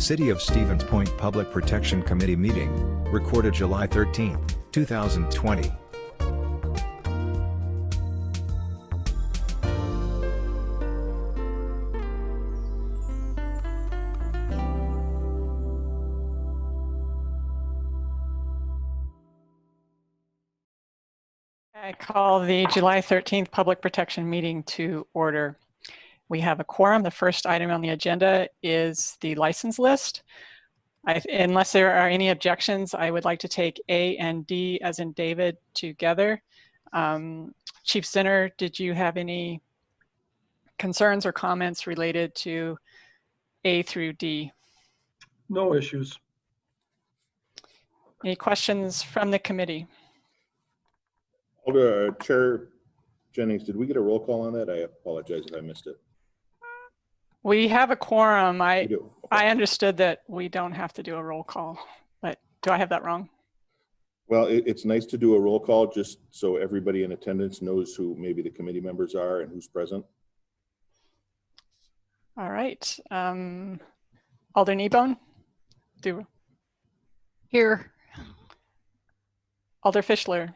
City of Stevens Point Public Protection Committee meeting, recorded July 13, 2020. I call the July 13th Public Protection meeting to order. We have a quorum. The first item on the agenda is the license list. Unless there are any objections, I would like to take A and D as in David together. Chief Zinner, did you have any concerns or comments related to A through D? No issues. Any questions from the committee? Chair Jennings, did we get a roll call on that? I apologize if I missed it. We have a quorum. We do. Okay. I understood that we don't have to do a roll call, but do I have that wrong? Well, it's nice to do a roll call just so everybody in attendance knows who maybe the committee members are and who's present. All right. Alder Kneebone? Here. Alder Fischler?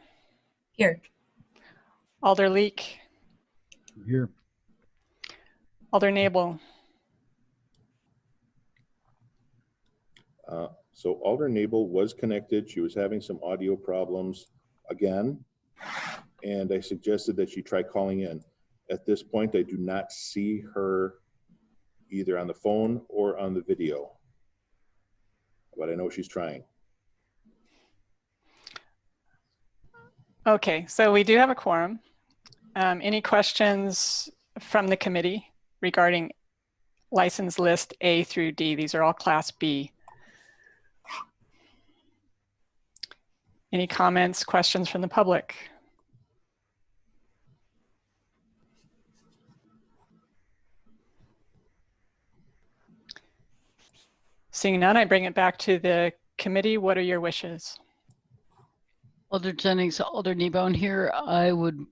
Here. Alder Leek? Here. Alder Nabel? So Alder Nabel was connected. She was having some audio problems again, and I suggested that she try calling in. At this point, I do not see her either on the phone or on the video, but I know she's trying. Okay, so we do have a quorum. Any questions from the committee regarding license list A through D? These are all Class B. Any comments, questions from the public? Seeing none, I bring it back to the committee. What are your wishes? Alder Jennings, Alder Kneebone here. I would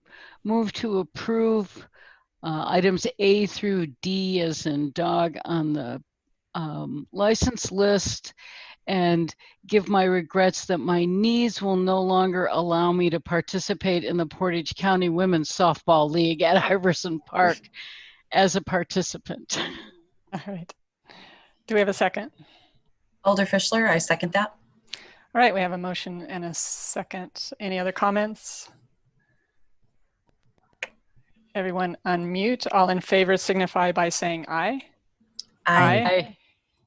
move to approve items A through D as in dog on the license list, and give my regrets that my knees will no longer allow me to participate in the Portage County Women's Softball League at Iverson Park as a participant. All right. Do we have a second? Alder Fischler, I second that. All right, we have a motion and a second. Any other comments? Everyone unmute. All in favor signify by saying aye. Aye.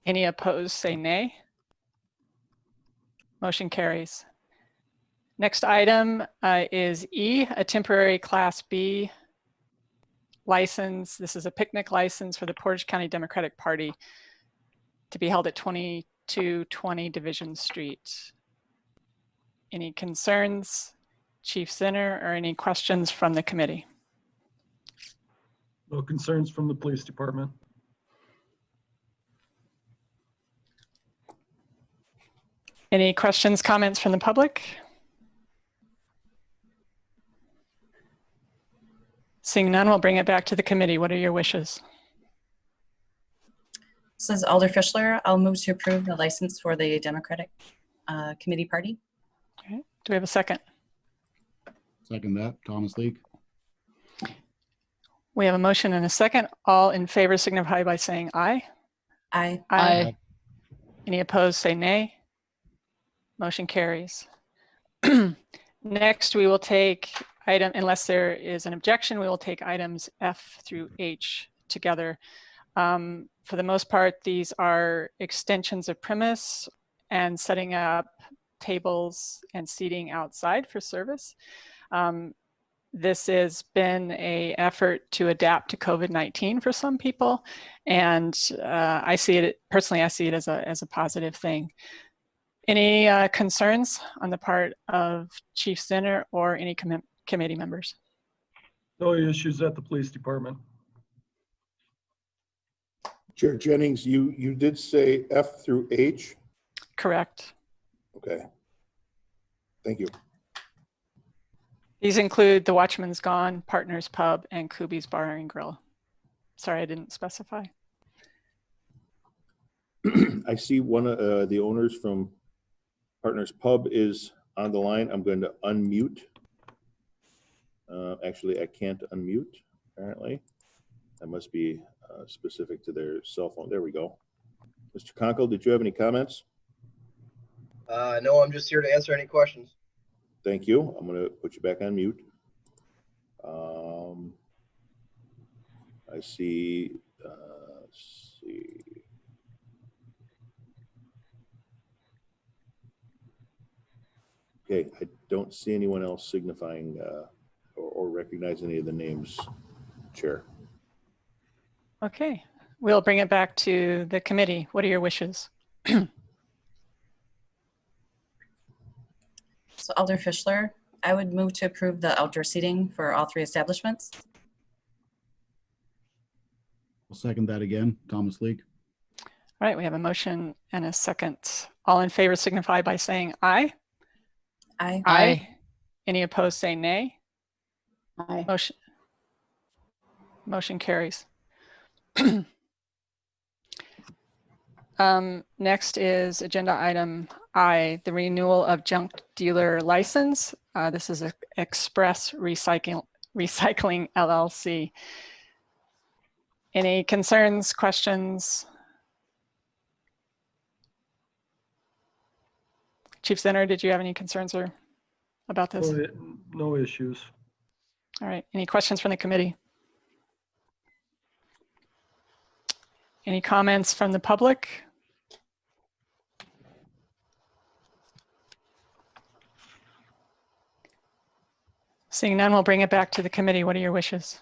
Any opposed say nay. Motion carries. Next item is E, a temporary Class B license. This is a picnic license for the Portage County Democratic Party to be held at 2220 Division Street. Any concerns, Chief Zinner, or any questions from the committee? No concerns from the police department. Any questions, comments from the public? Seeing none, we'll bring it back to the committee. What are your wishes? This is Alder Fischler. I'll move to approve the license for the Democratic Committee Party. Okay. Do we have a second? Second that, Thomas Leek. We have a motion and a second. All in favor signify by saying aye. Aye. Aye. Any opposed say nay. Motion carries. Next, we will take unless there is an objection, we will take items F through H together. For the most part, these are extensions of premise and setting up tables and seating outside for service. This has been an effort to adapt to COVID-19 for some people, and I see it as a positive thing. Any concerns on the part of Chief Zinner or any committee members? No issues at the police department. Chair Jennings, you did say F through H? Correct. Okay. Thank you. These include the Watchman's Gone, Partners Pub, and Kubi's Bar and Grill. Sorry, I didn't specify. I see one of the owners from Partners Pub is on the line. I'm going to unmute. Actually, I can't unmute, apparently. That must be specific to their cell phone. There we go. Mr. Conkle, did you have any comments? No, I'm just here to answer any questions. Thank you. I'm going to put you back on mute. I see, let's see. Okay, I don't see anyone else signifying or recognize any of the names, Chair. Okay, we'll bring it back to the committee. What are your wishes? So Alder Fischler, I would move to approve the outdoor seating for all 3 establishments. I'll second that again. Thomas Leak. All right, we have a motion and a second. All in favor signify by saying aye. Aye. Aye. Any opposed say nay. Aye. Motion carries. Next is agenda item I, the renewal of junk dealer license. This is Express Recycling LLC. Any concerns, questions? Chief Zinner, did you have any concerns or about this? No issues. All right, any questions from the committee? Any comments from the public? Seeing none, we'll bring it back to the committee. What are your wishes?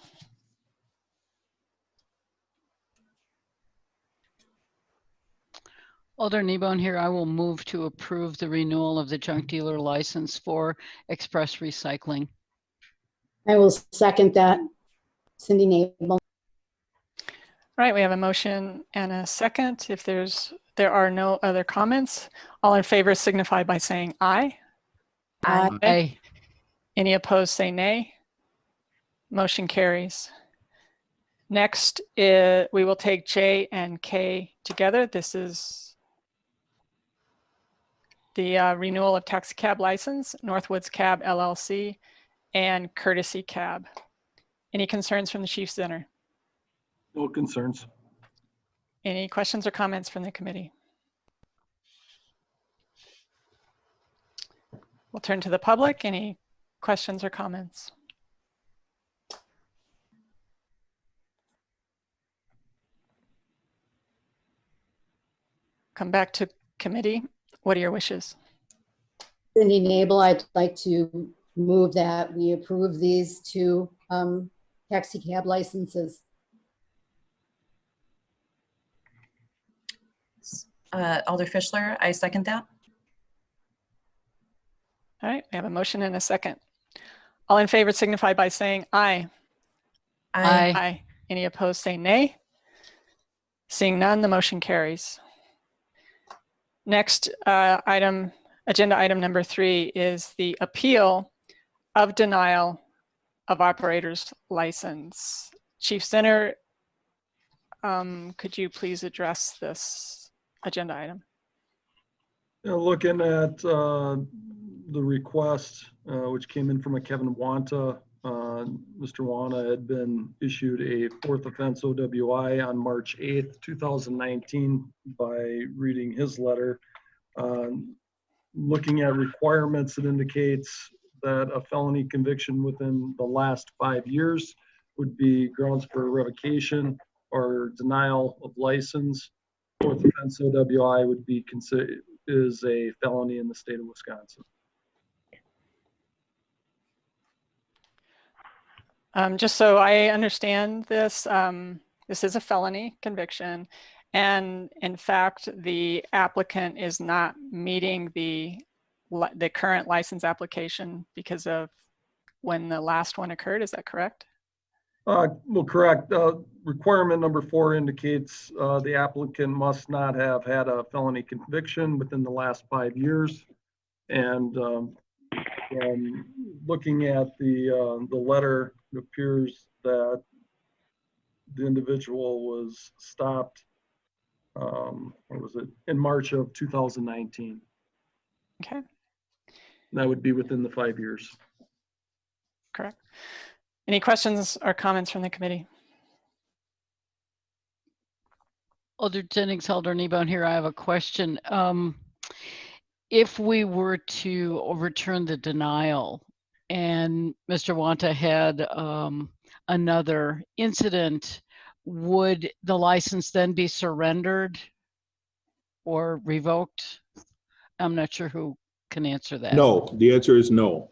Alder Kneebone here. I will move to approve the renewal of the junk dealer license for Express Recycling. I will second that. Cindy Nabel. All right, we have a motion and a second. If there are no other comments, all in favor signify by saying aye. Aye. Aye. Any opposed say nay. Motion carries. Next, we will take J and K together. This is the renewal of taxi cab license, Northwoods Cab LLC, and Courtesy Cab. Any concerns from the Chief Center? No concerns. Any questions or comments from the committee? We'll turn to the public. Any questions or comments? Come back to committee. What are your wishes? Cindy Nabel, I'd like to move that we approve these 2 taxi cab licenses. Alder Fischler, I second that. All right, we have a motion and a second. All in favor signify by saying aye. Aye. Aye. Any opposed say nay. Seeing none, the motion carries. Next agenda item number 3 is the appeal of denial of operator's license. Chief Zinner, could you please address this agenda item? Looking at the request, which came in from a Kevin Wanta. Mr. Wanta had been issued a 4th offense OWI on March 8th, 2019 by reading his letter. Looking at requirements, it indicates that a felony conviction within the last 5 years would be grounds for revocation or denial of license. 4th offense OWI would be considered is a felony in the state of Wisconsin. Just so I understand this, this is a felony conviction. And in fact, the applicant is not meeting the current license application because of when the last one occurred. Is that correct? Well, correct. Requirement number 4 indicates the applicant must not have had a felony conviction within the last 5 years. And looking at the letter, it appears that the individual was stopped what was it, in March of 2019. Okay, And that would be within the 5 years. correct. Any questions or comments from the committee? Alder Jennings, Alder Kneebone here. I have a question. If we were to overturn the denial and Mr. Wanta had another incident, would the license then be surrendered or revoked? I'm not sure who can answer that. No, the answer is no.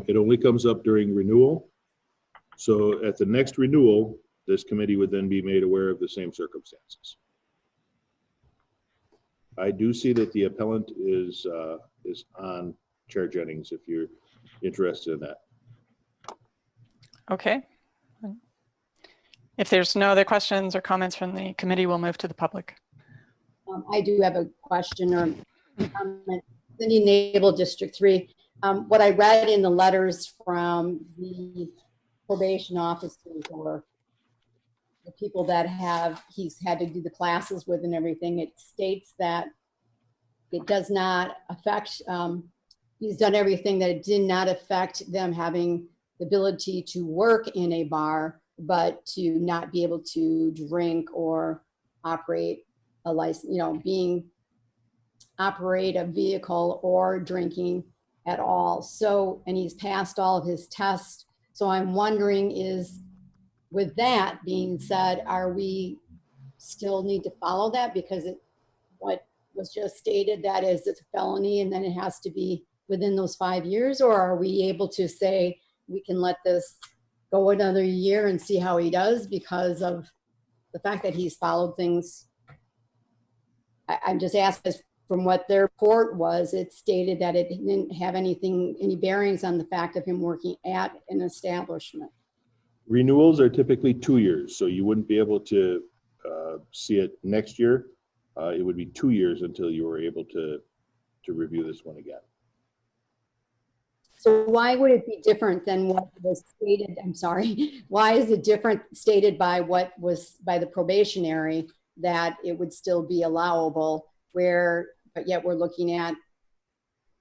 It only comes up during renewal. So at the next renewal, this committee would then be made aware of the same circumstances. I do see that the appellant is on, Chair Jennings, if you're interested in that. Okay. If there's no other questions or comments from the committee, we'll move to the public. I do have a question or comment. Cindy Naval, District 3. What I read in the letters from the probation officers or the people that he's had to do the classes with and everything, it states that it does not affect, he's done everything that it did not affect them having the ability to work in a bar, but to not be able to drink or operate a license, operate a vehicle or drinking at all. So, and he's passed all of his tests. So I'm wondering with that being said, are we still need to follow that? Because what was just stated, that is it's a felony and then it has to be within those 5 years? Or are we able to say we can let this go another year and see how he does because of the fact that he's followed things? I'm just asking, from what their report was, it stated that it didn't have any bearings on the fact of him working at an establishment. Renewals are typically 2 years, so you wouldn't be able to see it next year. It would be 2 years until you were able to review this one again. So why would it be different than what was stated? I'm sorry. Why is it different stated by what was by the probationary that it would still be allowable, but yet we're looking at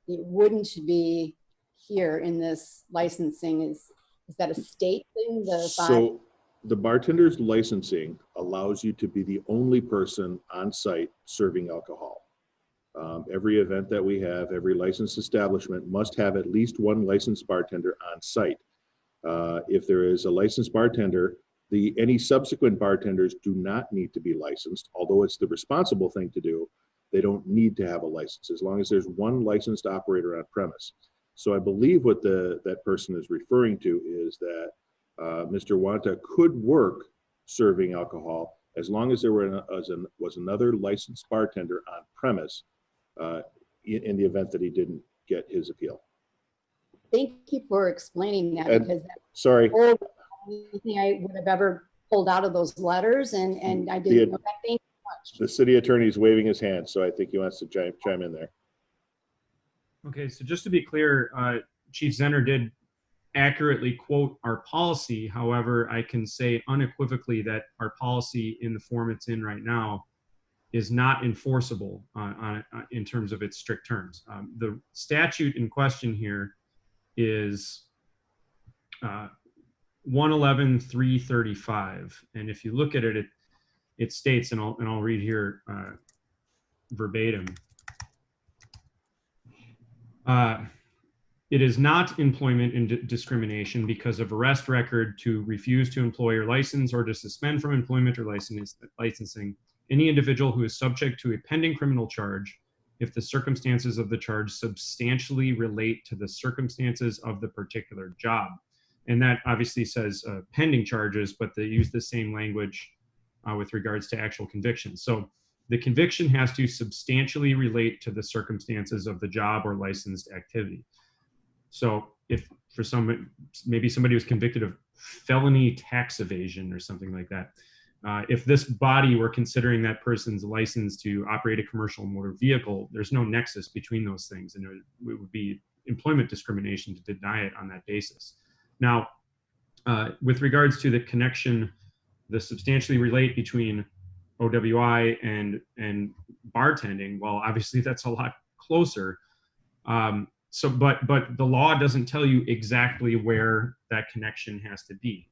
it wouldn't be here in this licensing? Is that a state thing? So the bartender's licensing allows you to be the only person on site serving alcohol. Every event that we have, every licensed establishment must have at least one licensed bartender on site. If there is a licensed bartender, any subsequent bartenders do not need to be licensed, although it's the responsible thing to do. They don't need to have a license as long as there's one licensed operator on premise. So I believe what that person is referring to is that Mr. Wanta could work serving alcohol as long as there was another licensed bartender on premise in the event that he didn't get his appeal. Thank you for explaining that, because that's sorry, the only thing I would have ever pulled out of those letters, and I didn't know that. Thank you much. The city attorney is waving his hand, so I think he wants to chime in there. Okay, so just to be clear, Chief Zenner did accurately quote our policy. However, I can say unequivocally that our policy in the form it's in right now is not enforceable in terms of its strict terms. The statute in question here is 111.335, and if you look at it, it states, and I'll read here verbatim. It is not employment discrimination because of arrest record to refuse to employ or license or to suspend from employment or licensing any individual who is subject to a pending criminal charge if the circumstances of the charge substantially relate to the circumstances of the particular job. And that obviously says pending charges, but they use the same language with regards to actual convictions. So the conviction has to substantially relate to the circumstances of the job or licensed activity. So if for maybe somebody was convicted of felony tax evasion or something like that, if this body were considering that person's license to operate a commercial motor vehicle, there's no nexus between those things, and it would be employment discrimination to deny it on that basis. Now, with regards to the connection, the substantially relate between OWI and bartending, well, obviously that's a lot closer. But the law doesn't tell you exactly where that connection has to be.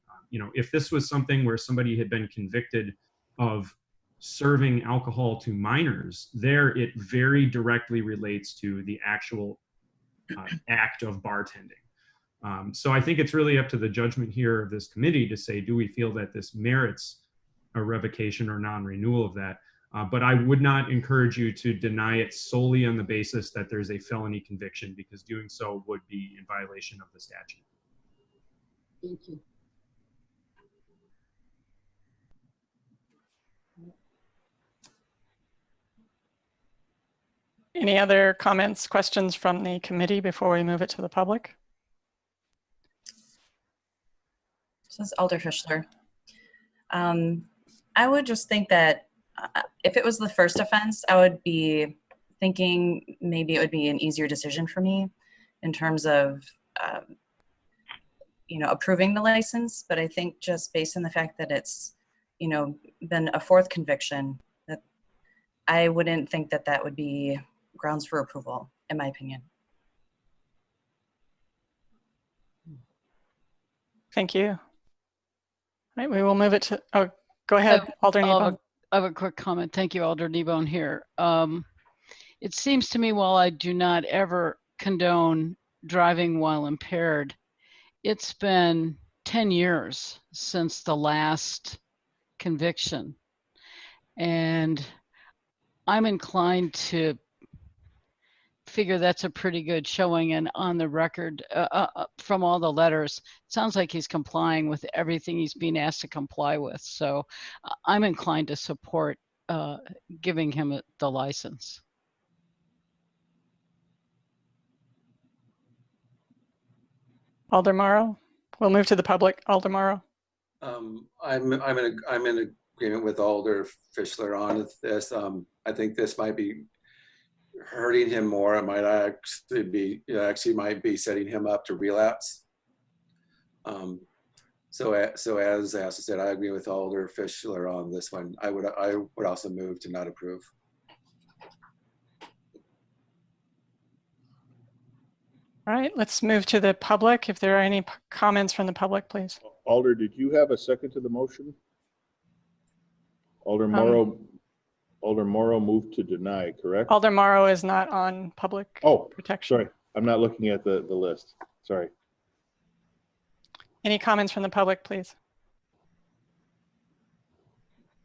If this was something where somebody had been convicted of serving alcohol to minors, there it very directly relates to the actual act of bartending. So I think it's really up to the judgment here of this committee to say, do we feel that this merits a revocation or non-renewal of that? But I would not encourage you to deny it solely on the basis that there's a felony conviction, because doing so would be in violation of the statute. Thank you. Any other comments, questions from the committee before we move it to the public? This is Alder Fischler. I would just think that if it was the first offense, I would be thinking maybe it would be an easier decision for me in terms of, approving the license. But I think just based on the fact that it's, been a fourth conviction, that I wouldn't think that that would be grounds for approval, in my opinion. Thank you. All right, we will move it to, go ahead, Alder Kneebone. I have a quick comment. Thank you, Alder Kneebone here. It seems to me, while I do not ever condone driving while impaired, it's been 10 years since the last conviction. And I'm inclined to figure that's a pretty good showing, and on the record from all the letters, it sounds like he's complying with everything he's being asked to comply with. So I'm inclined to support giving him the license. Alder Morrow. We'll move to the public. Alder Morrow. I'm in agreement with Alder Fischler on this. I think this might be hurting him more. It might actually might be setting him up to relapse. So as I said, I agree with Alder Fischler on this one. I would also move to not approve. All right, let's move to the public. If there are any comments from the public, please. Alder, did you have a second to the motion? Alder Morrow. Alder Morrow moved to deny, correct? Alder Morrow is not on public protection. Sorry, I'm not looking at the list. Sorry. Any comments from the public, please?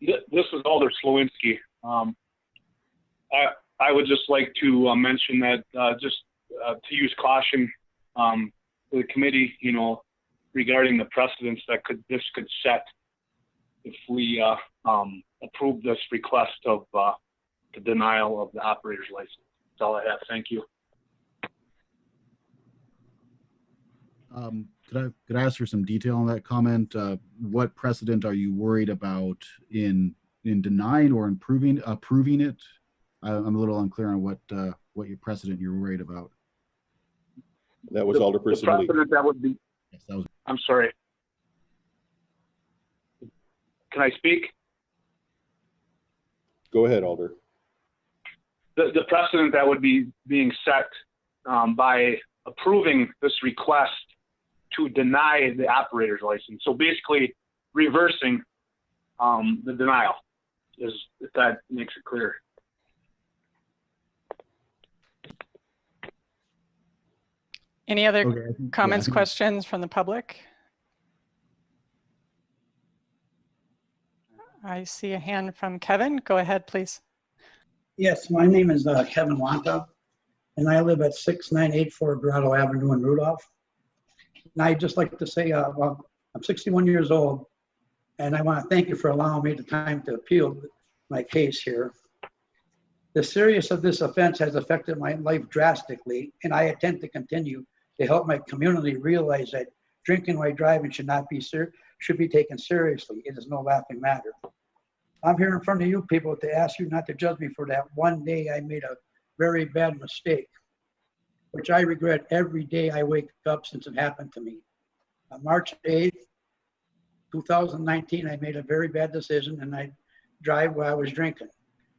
This is Alder Slowinski. I would just like to mention that to use caution for the committee, regarding the precedents that this could set if we approve this request of the denial of the operator's license. That's all I have. Thank you. Could I ask for some detail on that comment? What precedent are you worried about in denying or approving it? I'm a little unclear on what your precedent you're worried about. That was Alderperson Lee. That would be. Yes, that was. I'm sorry. Can I speak? Go ahead, Alder. The precedent that would be being set by approving this request to deny the operator's license. So basically reversing the denial, if that makes it clear. Any other comments, questions from the public? I see a hand from Kevin. Go ahead, please. Yes, my name is Kevin Wanta, and I live at 6984 Grotto Avenue in Rudolph. And I'd just like to say, I'm 61 years old, and I want to thank you for allowing me the time to appeal my case here. The seriousness of this offense has affected my life drastically, and I intend to continue to help my community realize that drinking while driving should be taken seriously. It is no laughing matter. I'm here in front of you people to ask you not to judge me for that one day I made a very bad mistake, which I regret every day I wake up since it happened to me. On March 8th, 2019, I made a very bad decision, and I drive while I was drinking.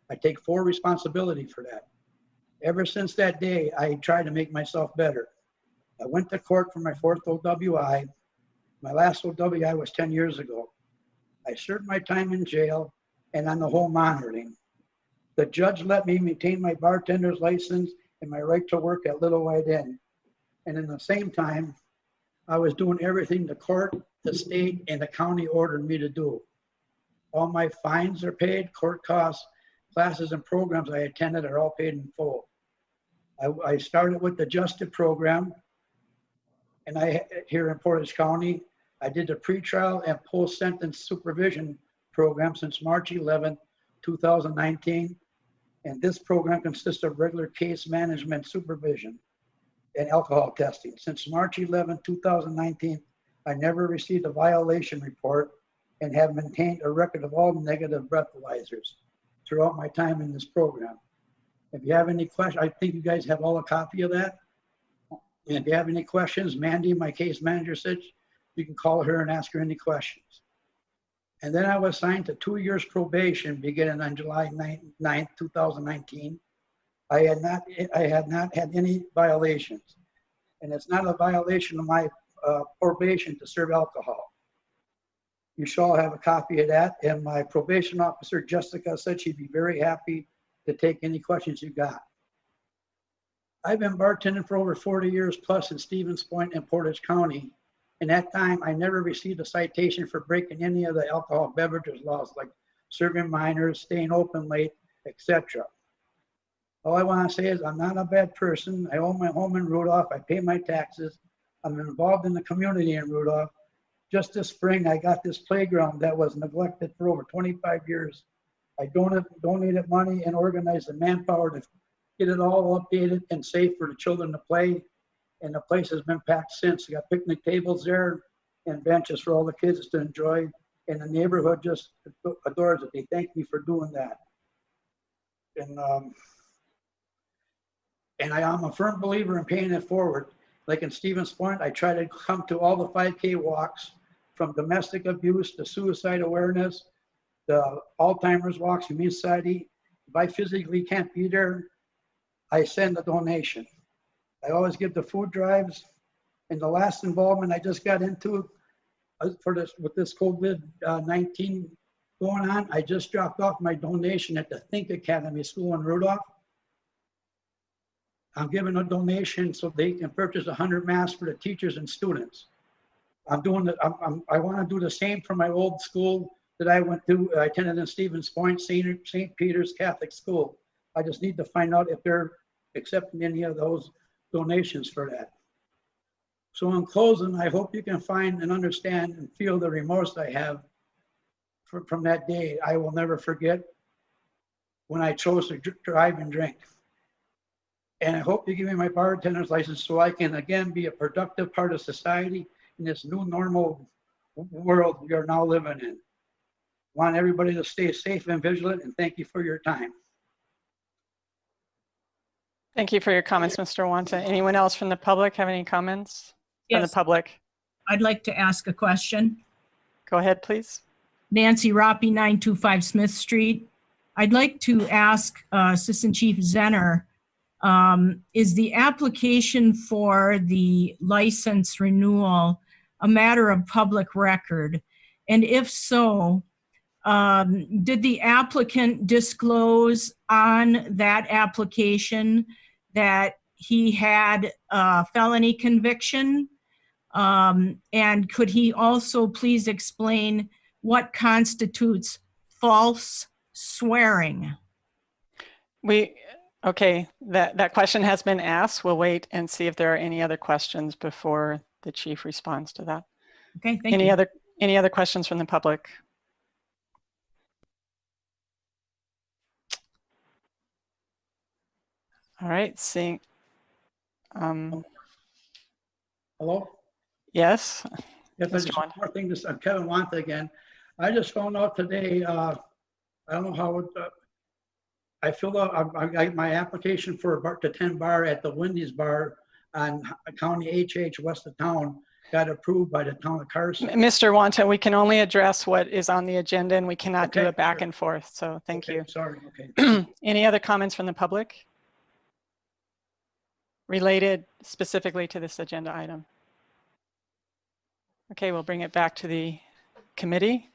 I take full responsibility for that. Ever since that day, I tried to make myself better. I went to court for my 4th OWI. My last OWI was 10 years ago. I served my time in jail and on the home monitoring. The judge let me maintain my bartender's license and my right to work at Little White Inn. And in the same time, I was doing everything the court, the state, and the county ordered me to do. All my fines are paid, court costs, classes and programs I attended are all paid in full. I started with the Justice program, and here in Portage County, I did the pretrial and post-sentence supervision program since March 11, 2019. And this program consists of regular case management supervision and alcohol testing. Since March 11, 2019, I never received a violation report and have maintained a record of all negative breathalyzers throughout my time in this program. If you have any questions, I think you guys have all a copy of that. And if you have any questions, Mandy, my case manager, said you can call her and ask her any questions. And then I was assigned to 2 years probation beginning on July 9th, 2019. I had not had any violations. And it's not a violation of my probation to serve alcohol. You should all have a copy of that. And my probation officer, Jessica, said she'd be very happy to take any questions you got. I've been bartending for over 40 years plus in Stevens Point and Portage County. In that time, I never received a citation for breaking any of the alcohol beverages laws, like serving minors, staying open late, etc. All I want to say is I'm not a bad person. I own my home in Rudolph. I pay my taxes. I'm involved in the community in Rudolph. Just this spring, I got this playground that was neglected for over 25 years. I donated money and organized the manpower to get it all updated and safe for the children to play. And the place has been packed since. We got picnic tables there and benches for all the kids to enjoy. And the neighborhood just adores it. They thank me for doing that. And I am a firm believer in paying it forward. Like in Stevens Point, I try to come to all the 5K walks, from domestic abuse to suicide awareness, the Alzheimer's walks, Humane Society. If I physically can't be there, I send a donation. I always give the food drives. And the last involvement I just got into with this COVID-19 going on, I just dropped off my donation at the Think Academy School in Rudolph. I'm giving a donation so they can purchase 100 masks for the teachers and students. I want to do the same for my old school that I went to. I attended in Stevens Point, St. Peter's Catholic School. I just need to find out if they're accepting any of those donations for that. So in closing, I hope you can find and understand and feel the remorse I have from that day. I will never forget when I chose to drive and drink. And I hope you give me my bartender's license so I can again be a productive part of society in this new normal world we are now living in. Want everybody to stay safe and vigilant, and thank you for your time. Thank you for your comments, Mr. Wanta. Anyone else from the public have any comments from the public? I'd like to ask a question. Go ahead, please. Nancy Roppy, 925 Smith Street. I'd like to ask Assistant Chief Zenner, is the application for the license renewal a matter of public record? And if so, did the applicant disclose on that application that he had a felony conviction? And could he also please explain what constitutes false swearing? Okay, that question has been asked. We'll wait and see if there are any other questions before the chief responds to that. Okay, thank you. Any other questions from the public? All right, seeing. Hello? Yes. Yes, I just one more thing. I'm Kevin Wanta again. I just found out today, I don't know how it, I filled out my application for a bar to 10 bar at the Wendy's bar on County HH west of town. got approved by the town of Carson. Mr. Wanta, we can only address what is on the agenda and we cannot do Okay, it back sure. and forth. So thank Okay, you. sorry, okay. Any other comments from the public related specifically to this agenda item? Okay, we'll bring it back to the committee.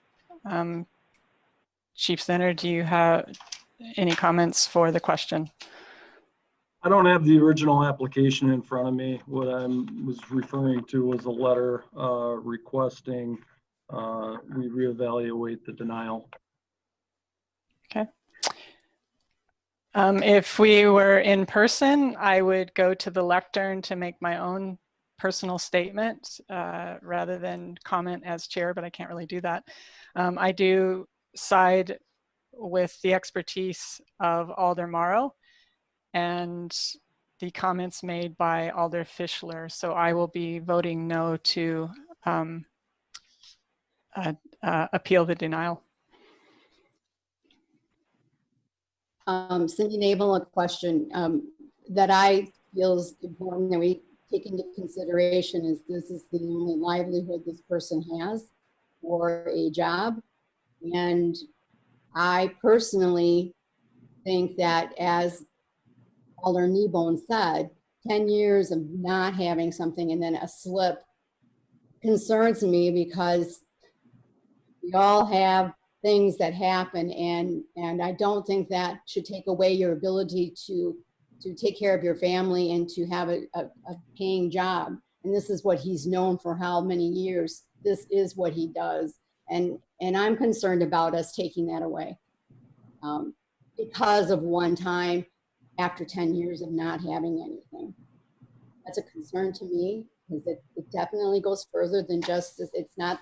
Chief Center, do you have any comments for the question? I don't have the original application in front of me. What I was referring to was a letter requesting we reevaluate the denial. Okay. If we were in person, I would go to the lectern to make my own personal statement rather than comment as chair, but I can't really do that. I do side with the expertise of Alder Morrow and the comments made by Alder Fischler. So I will be voting no to appeal the denial. Cindy Nabel, a question that I feel is important that we take into consideration is this is the only livelihood this person has or a job. And I personally think that, as Alder Kneebone said, 10 years of not having something and then a slip concerns me, because we all have things that happen, and I don't think that should take away your ability to take care of your family and to have a paying job. And this is what he's known for how many years. This is what he does. And I'm concerned about us taking that away because of one time after 10 years of not having anything. That's a concern to me, because it definitely goes further than just this. It's not,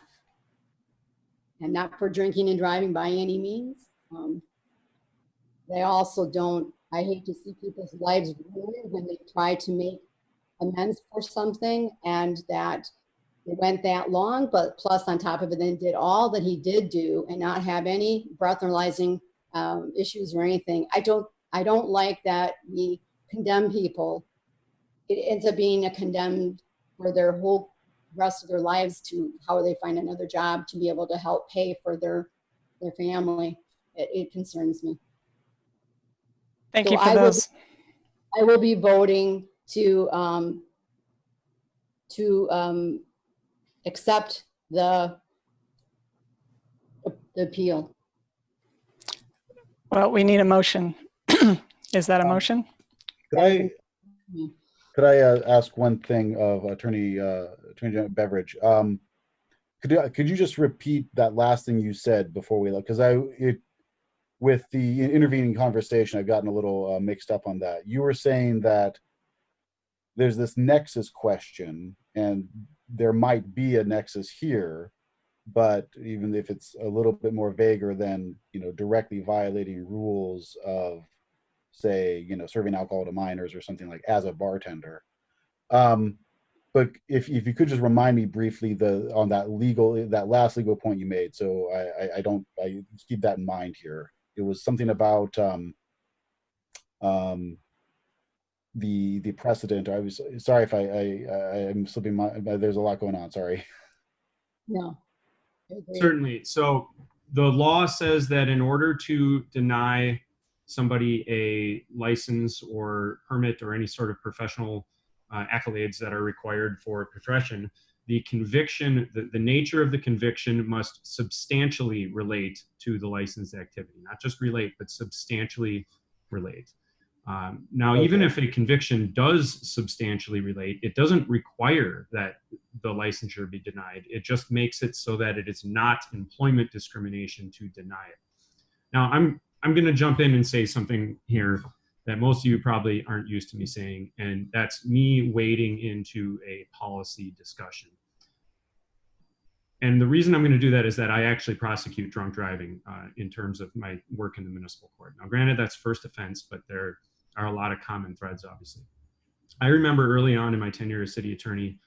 and not for drinking and driving by any means. They also don't, I hate to see people's lives ruined when they try to make amends for something, and that it went that long, but plus on top of it then did all that he did do and not have any breathalyzing issues or anything. I don't like that we condemn people. It ends up being a condemned for their whole rest of their lives to how they find another job to be able to help pay for their family. It concerns me. Thank you for those. I will be voting to accept the appeal. Well, we need a motion. Is that a motion? Could I ask one thing of Attorney General Beveridge? Could you just repeat that last thing you said before we look? Because with the intervening conversation, I've gotten a little mixed up on that. You were saying that there's this nexus question, and there might be a nexus here, but even if it's a little bit more vaguer than, directly violating rules of, say, serving alcohol to minors or something like as a bartender. But if you could just remind me briefly on that last legal point you made, so I keep that in mind here. It was something about the precedent. I was sorry if I'm slipping there's a lot going on. Sorry. No. Certainly. So the law says that in order to deny somebody a license or permit or any sort of professional accolades that are required for a profession, the conviction, the nature of the conviction must substantially relate to the licensed activity. Not just relate, but substantially relate. Now, okay. Even if a conviction does substantially relate, it doesn't require that the licensure be denied. It just makes it so that it is not employment discrimination to deny it. Now, I'm going to jump in and say something here that most of you probably aren't used to me saying, and that's me wading into a policy discussion. And the reason I'm going to do that is that I actually prosecute drunk driving in terms of my work in the municipal court. Now, granted, that's first offense, but there are a lot of common threads, obviously. I remember early on in my tenure as city attorney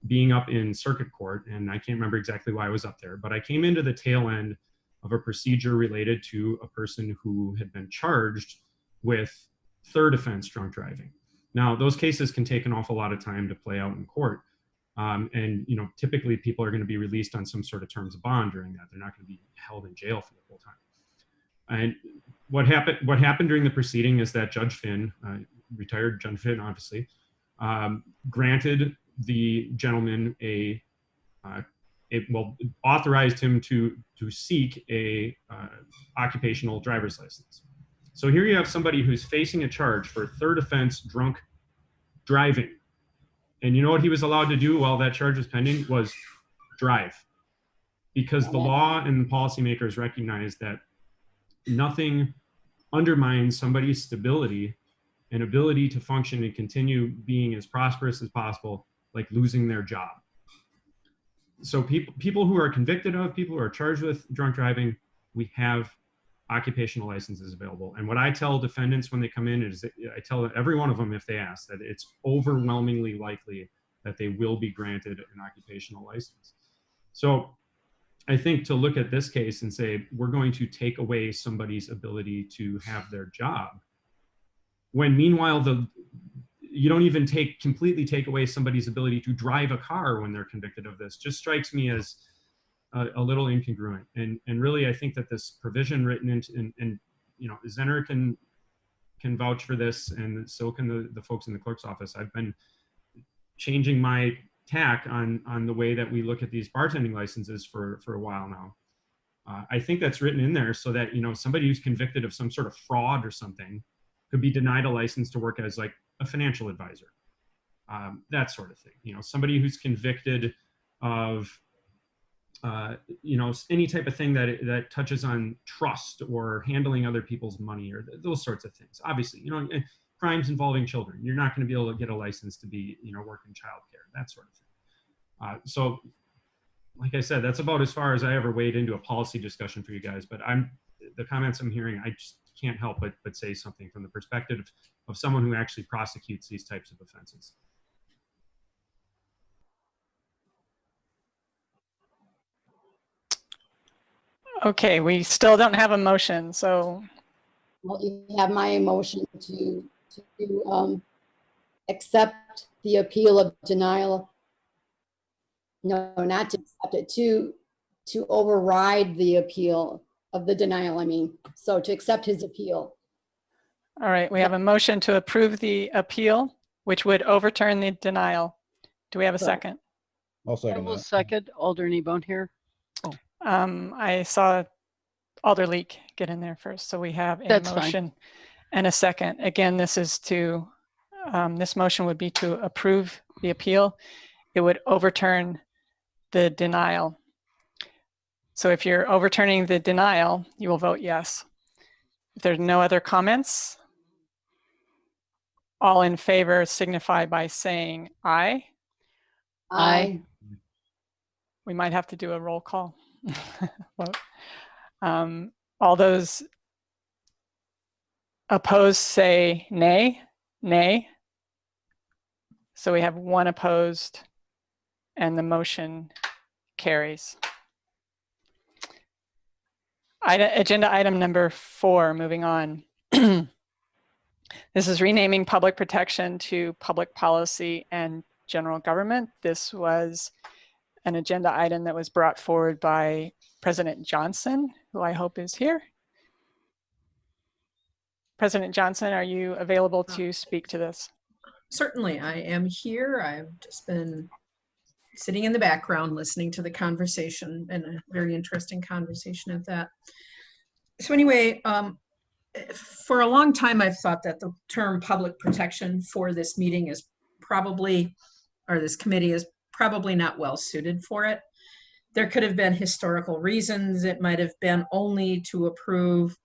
being up in circuit court, and I can't remember exactly why I was up there, but I came into the tail end of a procedure related to a person who had been charged with third offense drunk driving. Now, those cases can take an awful lot of time to play out in court. And typically people are going to be released on some sort of terms of bond during that. They're not going to be held in jail for the whole time. And what happened during the proceeding is that Judge Finn, retired Judge Finn, obviously, granted the gentleman authorized him to seek a occupational driver's license. So here you have somebody who's facing a charge for third offense drunk driving. And you know what he was allowed to do while that charge was pending was drive. Because the law and the policymakers recognize that nothing undermines somebody's stability and ability to function and continue being as prosperous as possible, like losing their job. So people who are convicted of, people who are charged with drunk driving, we have occupational licenses available. And what I tell defendants when they come in is, I tell every one of them if they ask, that it's overwhelmingly likely that they will be granted an occupational license. So I think to look at this case and say, we're going to take away somebody's ability to have their job, when meanwhile you don't even completely take away somebody's ability to drive a car when they're convicted of this, just strikes me as a little incongruent. And really, I think that this provision written into, and Zenner can vouch for this, and so can the folks in the clerk's office. I've been changing my tack on the way that we look at these bartending licenses for a while now. I think that's written in there so that somebody who's convicted of some sort of fraud or something could be denied a license to work as like a financial advisor, that sort of thing. Somebody who's convicted of any type of thing that touches on trust or handling other people's money or those sorts of things. Obviously, crimes involving children, you're not going to be able to get a license to be, work in childcare, that sort of thing. So, like I said, that's about as far as I ever wade into a policy discussion for you guys. But the comments I'm hearing, I just can't help but say something from the perspective of someone who actually prosecutes these types of offenses. Okay, we still don't have a motion, so. Well, you have my motion to accept the appeal of denial. No, not to accept it, to override the appeal of the denial, I mean. So to accept his appeal. All right, we have a motion to approve the appeal, which would overturn the denial. Do we have a second? I'll second I will that. second. Alder Kneebone here. I saw Alder Leek get in there first, so we have a That's motion and a second. Again, this motion would be to approve the appeal. It would overturn the denial. So if you're overturning the denial, you will vote yes. If there's no other comments, all in favor signify by saying aye. Aye. We might have to do a roll call. All those opposed say nay. Nay. So we have one opposed and the motion carries. Agenda item number 4, moving on. This is renaming public protection to public policy and general government. This was an agenda item that was brought forward by President Johnson, who I hope is here. President Johnson, are you available to speak to this? Certainly, I am here. I've just been sitting in the background listening to the conversation, and a very interesting conversation at that. So anyway, for a long time, I've thought that the term public protection for this meeting is probably, or this committee is probably not well suited for it. There could have been historical reasons. It might have been only to approve,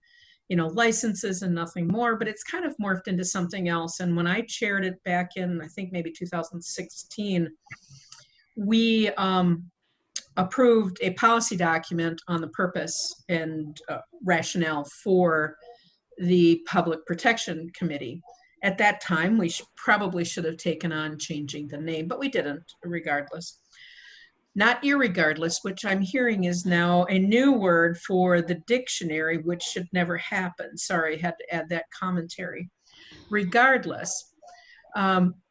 licenses and nothing more, but it's kind of morphed into something else. And when I chaired it back in, I think maybe 2016, we approved a policy document on the purpose and rationale for the Public Protection Committee. At that time, we probably should have taken on changing the name, but we didn't, regardless. Not irregardless, which I'm hearing is now a new word for the dictionary, which should never happen. Sorry, had to add that commentary. Regardless,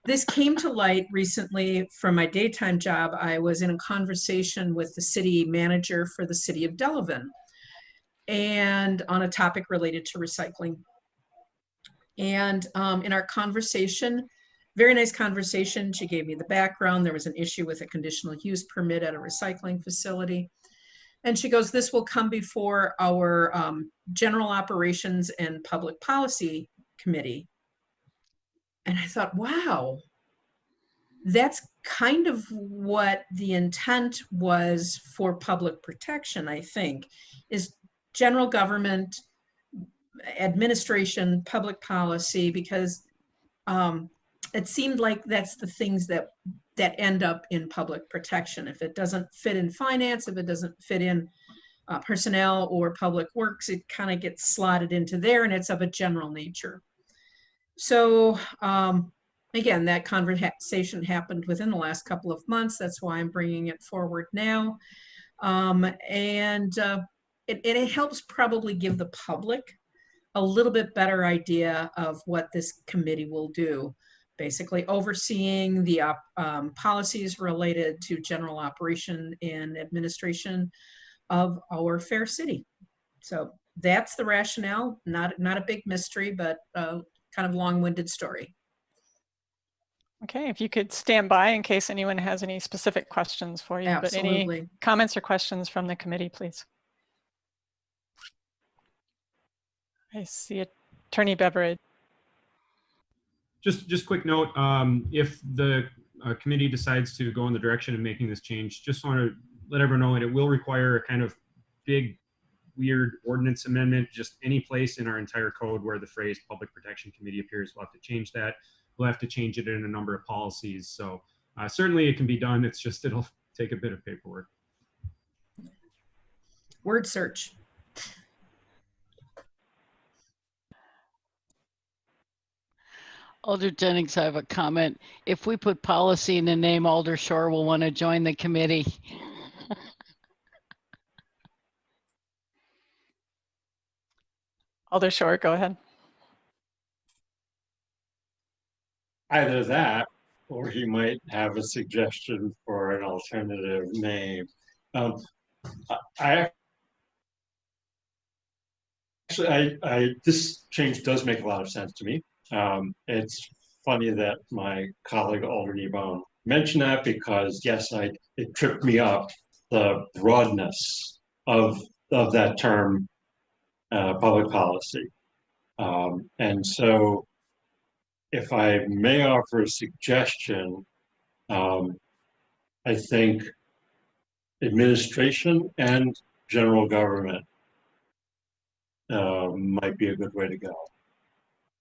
This came to light recently from my daytime job. I was in a conversation with the city manager for the city of Delavan, and on a topic related to recycling. And in our conversation, very nice conversation, she gave me the background. There was an issue with a conditional use permit at a recycling facility. And she goes, this will come before our general operations and public policy committee. And I thought, wow, that's kind of what the intent was for public protection, I think, is general government, administration, public policy, because it seemed like that's the things that end up in public protection. If it doesn't fit in finance, if it doesn't fit in personnel or public works, it kind of gets slotted into there, and it's of a general nature. So again, that conversation happened within the last couple of months. That's why I'm bringing it forward now. It helps probably give the public a little bit better idea of what this committee will do. Basically overseeing the policies related to general operation and administration of our fair city. So that's the rationale, not a big mystery, but kind of long-winded story. Okay, if you could stand by in case anyone has any specific questions for you. Absolutely. But any comments or questions from the committee, please? I see Attorney Beveridge. Just quick note, if the committee decides to go in the direction of making this change, just want to let everyone know that it will require a kind of big, weird ordinance amendment. Just any place in our entire code where the phrase Public Protection Committee appears, we'll have to change that. We'll have to change it in a number of policies. So certainly it can be done. It's just, it'll take a bit of paperwork. Word search. Alder Jennings, I have a comment. If we put policy in the name, Alder Shore will want to join the committee. Alder Shore, go ahead. Either that, or he might have a suggestion for an alternative name. This change does make a lot of sense to me. It's funny that my colleague Alder Kneebone mentioned that, because yes, it tripped me up, the broadness of that term, public policy. And so if I may offer a suggestion, I think administration and general government might be a good way to go.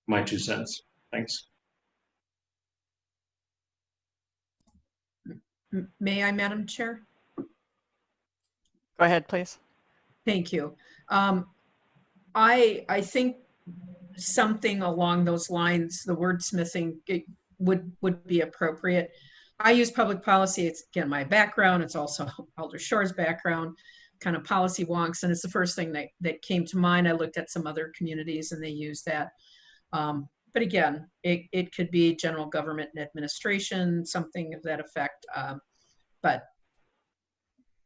My 2 cents. Thanks. May I, Madam Chair? Go ahead, please. Thank you. I think something along those lines, the wordsmithing, would be appropriate. I use public policy. It's, again, my background. It's also Alder Shore's background, kind of policy wonks. And it's the first thing that came to mind. I looked at some other communities and they use that. But again, it could be general government and administration, something of that effect. But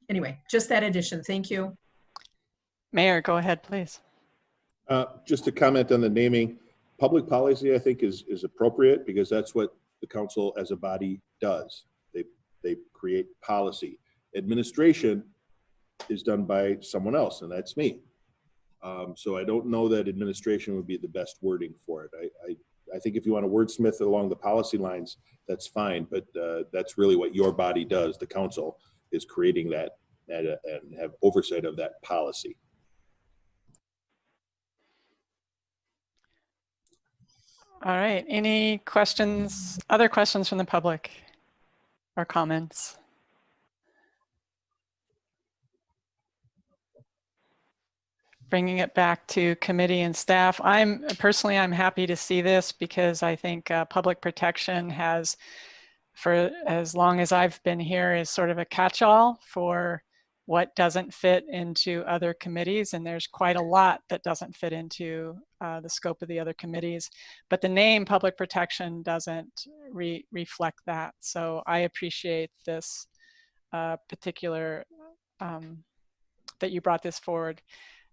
anyway, just that addition. Thank you. Mayor, go ahead, please. Just to comment on the naming, public policy, I think, is appropriate, because that's what the council as a body does. They create policy. Administration is done by someone else, and that's me. So I don't know that administration would be the best wording for it. I think if you want to wordsmith along the policy lines, that's fine, but that's really what your body does. The council is creating that and have oversight of that policy. All right, any questions, other questions from the public or comments? Bringing it back to committee and staff, I'm happy to see this, because I think public protection has, for as long as I've been here, is sort of a catch-all for what doesn't fit into other committees, and there's quite a lot that doesn't fit into the scope of the other committees. But the name public protection doesn't reflect that. So I appreciate this particular, that you brought this forward.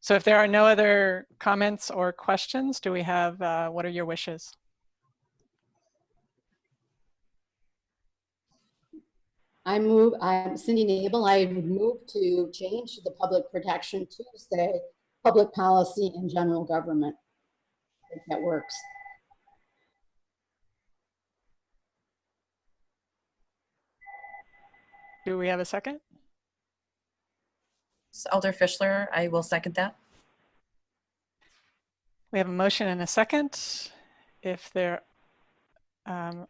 So if there are no other comments or questions, do we have, what are your wishes? I'm Cindy Nabel. I would move to change the public protection to say public policy and general government. I think that works. Do we have a second? So Alder Fischler, I will second that. We have a motion and a second. If there,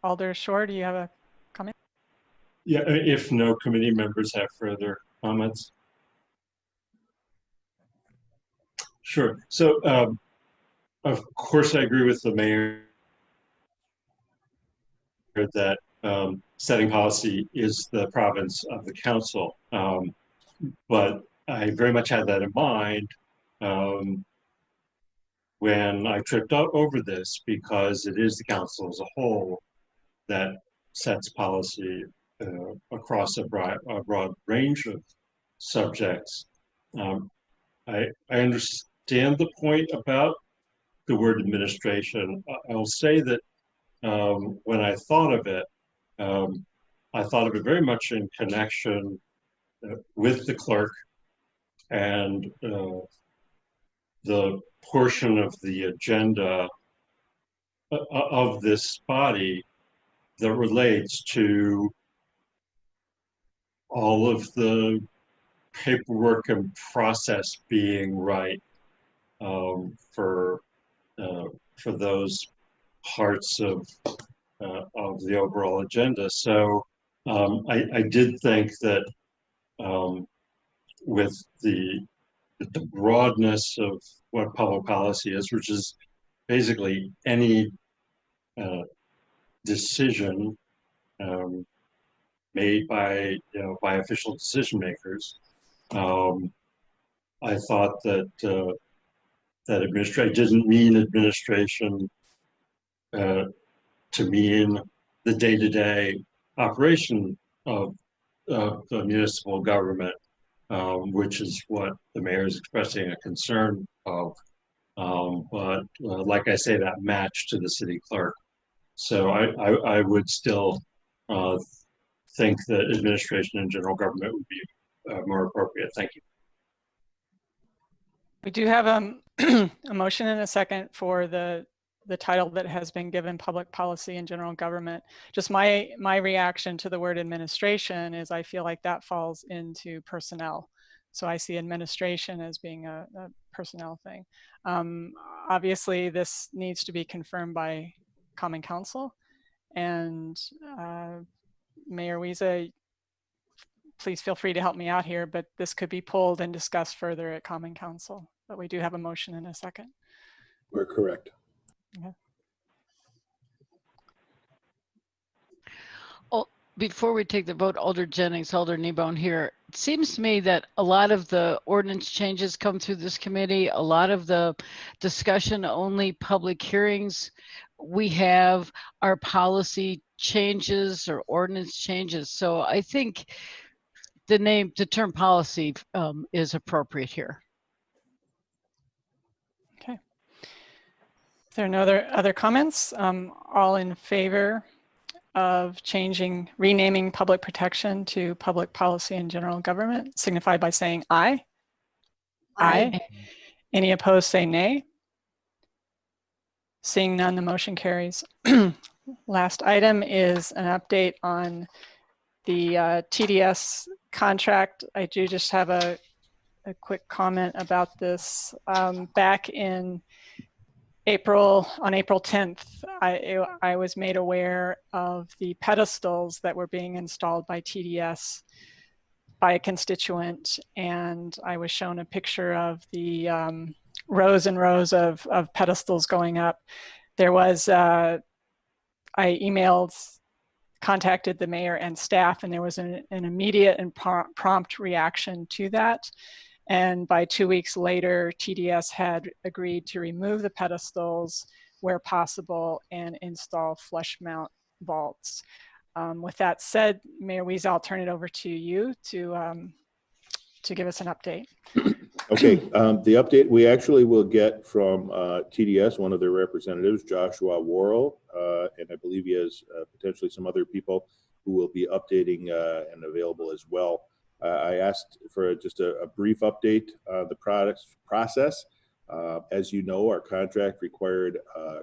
Alder Shore, do you have a comment? Yeah, if no committee members have further comments. Sure. So, of course, I agree with the mayor that setting policy is the province of the council. But I very much had that in mind when I tripped over this, because it is the council as a whole that sets policy across a broad range of subjects. I understand the point about the word administration. I'll say that when I thought of it very much in connection with the clerk and the portion of the agenda of this body that relates to all of the paperwork and process being right for those parts of the overall agenda. So I did think that with the broadness of what public policy is, which is basically any decision made by official decision makers, I thought that that administration didn't mean administration to mean the day-to-day operation of the municipal government, which is what the mayor is expressing a concern of. But like I say, that matched to the city clerk. So I would still think that administration and general government would be more appropriate. Thank you. We do have a motion and a second for the title that has been given, public policy and general government. Just my reaction to the word administration is I feel like that falls into personnel. So I see administration as being a personnel thing. Obviously, this needs to be confirmed by Common Council. And Mayor Wiese, please feel free to help me out here, but this could be pulled and discussed further at Common Council. But we do have a motion in a second. We're correct. Okay. Oh, before we take the vote, Alder Jennings, Alder Kneebone here. It seems to me that a lot of the ordinance changes come through this committee. A lot of the discussion only public hearings we have are policy changes or ordinance changes. So I think the term policy is appropriate here. Okay. If there are no other comments, all in favor of renaming public protection to public policy and general government, signify by saying aye. Aye. Any opposed, say nay. Seeing none, the motion carries. Last item is an update on the TDS contract. I do just have a quick comment about this. Back in April 10th, I was made aware of the pedestals that were being installed by TDS by a constituent, and I was shown a picture of the rows and rows of pedestals going up. There was, I emailed contacted the mayor and staff, and there was an immediate and prompt reaction to that. And by 2 weeks later, TDS had agreed to remove the pedestals where possible and install flush mount vaults. With that said, Mayor Wiese, I'll turn it over to you to give us an update. Okay, the update we actually will get from TDS, one of their representatives, Joshua Worrell, and I believe he has potentially some other people who will be updating and available as well. I asked for just a brief update on the process. As you know, our contract required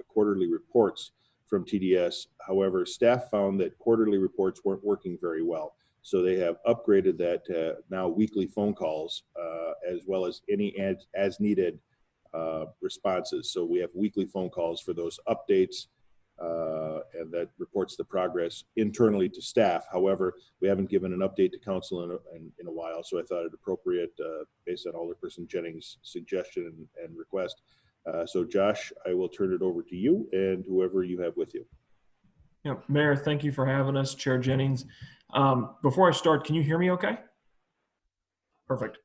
quarterly reports from TDS. However, staff found that quarterly reports weren't working very well. So they have upgraded that to now weekly phone calls, as well as any as needed responses. So we have weekly phone calls for those updates, and that reports the progress internally to staff. However, we haven't given an update to council in a while, so I thought it appropriate based on Alderperson Jennings' suggestion and request. So Josh, I will turn it over to you and whoever you have with you. Yeah, Mayor, thank you for having us, Chair Jennings. Before I start, can you hear me okay? Perfect.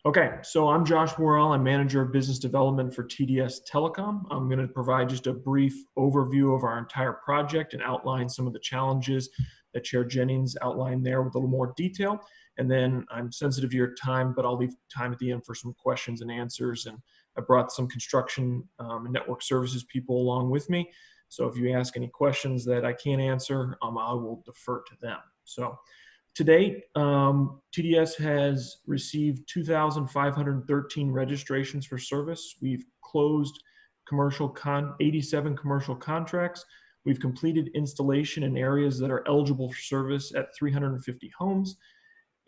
Okay, so I'm Josh Worrell. I'm Manager of Business Development for TDS Telecom. I'm going to provide just a brief overview of our entire project and outline some of the challenges that Chair Jennings outlined there with a little more detail. And then I'm sensitive to your time, but I'll leave time at the end for some questions and answers. And I brought some construction and network services people along with me. So if you ask any questions that I can't answer, I will defer to them. So to date, TDS has received 2,513 registrations for service. We've closed 87 commercial contracts. We've completed installation in areas that are eligible for service at 350 homes.